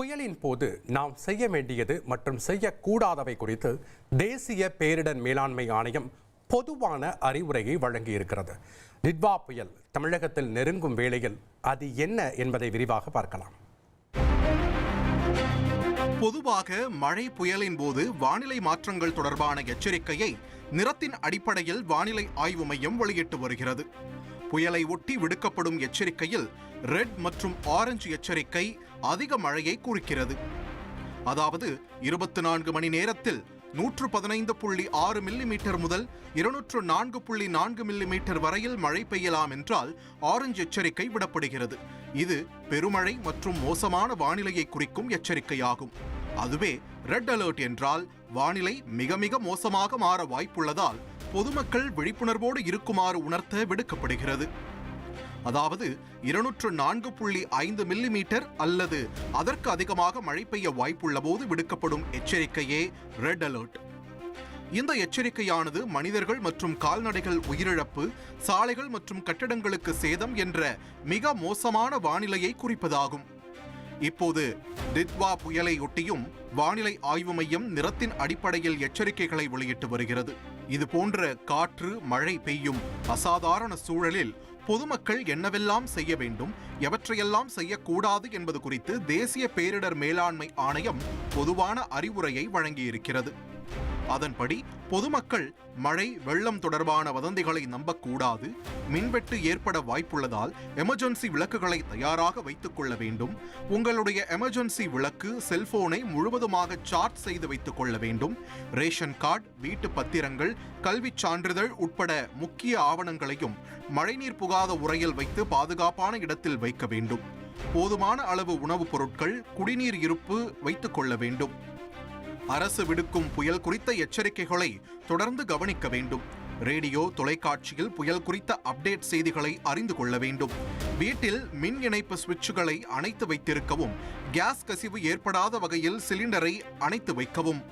புயலின் போது நாம் செய்ய வேண்டியது மற்றும் செய்யக்கூடாதவை குறித்து தேசிய பேரிடர் மேலாண்மை ஆணையம் பொதுவான அறிவுரையை வழங்கியிருக்கிறது. டிட்வா புயல் தமிழகத்தில் நெருங்கும் வேளையில் அது என்ன என்பதை விரிவாக பார்க்கலாம். பொதுவாக மழை புயலின் போது வானிலை மாற்றங்கள் தொடர்பான எச்சரிக்கையை நிறத்தின் அடிப்படையில் வானிலை ஆய்வு மையம் வெளியிட்டு வருகிறது. புயலை ஒட்டி விடுக்கப்படும் எச்சரிக்கையில் ரெட் மற்றும் ஆரஞ்சு எச்சரிக்கை அதிக மழையை குறிக்கிறது. அதாவது 24 மணி நேரத்தில் 115.6 மில்லிமீட்டர் முதல் 204.4 மில்லிமீட்டர் வரையில் மழை பெய்யலாம் என்றால் ஆரஞ்சு எச்சரிக்கை விடப்படுகிறது. இது பெருமழை மற்றும் மோசமான வானிலையை குறிக்கும் எச்சரிக்கையாகும். அதுவே ரெட் அலர்ட் என்றால் வானிலை மிக மிக மோசமாக மாற வாய்ப்புள்ளதால் பொதுமக்கள் விழிப்புணர்வோடு இருக்குமாறு உணர்த்த விடுக்கப்படுகிறது. அதாவது 204.5 மில்லிமீட்டர் அல்லது அதற்கு அதிகமாக மழை பெய்ய வாய்ப்புள்ள போது விடுக்கப்படும் எச்சரிக்கையே ரெட் அலர்ட். இந்த எச்சரிக்கையானது மனிதர்கள் மற்றும் கால்நடைகள் உயிரிழப்பு, சாலைகள் மற்றும் கட்டடங்களுக்கு சேதம் என்ற மிக மோசமான வானிலையை குறிப்பதாகும். இப்போது டிட்வா புயலை ஒட்டியும் வானிலை ஆய்வு மையம் நிறத்தின் அடிப்படையில் எச்சரிக்கைகளை வெளியிட்டு வருகிறது. இது போன்ற காற்று, மழை பெய்யும் அசாதாரண சூழலில் பொதுமக்கள் என்னவெல்லாம் செய்ய வேண்டும், எவற்றையெல்லாம் செய்யக்கூடாது என்பது குறித்து தேசிய பேரிடர் மேலாண்மை ஆணையம் பொதுவான அறிவுரையை வழங்கியிருக்கிறது. அதன்படி பொதுமக்கள் மழை, வெள்ளம் தொடர்பான வதந்திகளை நம்பக்கூடாது. மின்வெட்டு ஏற்பட வாய்ப்புள்ளதால் எமர்ஜென்சி விளக்குகளை தயாராக வைத்துக் கொள்ள வேண்டும். உங்களுடைய எமர்ஜென்சி விளக்கு, செல்போனை முழுவதுமாக சார்ஜ் செய்து வைத்துக் கொள்ள வேண்டும். ரேஷன் கார்டு, வீட்டு பத்திரங்கள், கல்விச் சான்றிதழ் உட்பட முக்கிய ஆவணங்களையும் மழைநீர் புகாத உறையில் வைத்து பாதுகாப்பான இடத்தில் வைக்க வேண்டும். போதுமான அளவு உணவுப் பொருட்கள், குடிநீர் இருப்பு வைத்துக் கொள்ள வேண்டும். அரசு விடுக்கும் புயல் குறித்த எச்சரிக்கைகளை தொடர்ந்து கவனிக்க வேண்டும். ரேடியோ, தொலைக்காட்சியில் புயல் குறித்த அப்டேட் செய்திகளை அறிந்து கொள்ள வேண்டும். வீட்டில் மின் இணைப்பு சுவிட்சுகளை அணைத்து வைத்திருக்கவும், கேஸ் கசிவு ஏற்படாத வகையில் சிலிண்டரை அணைத்து வைக்கவும்.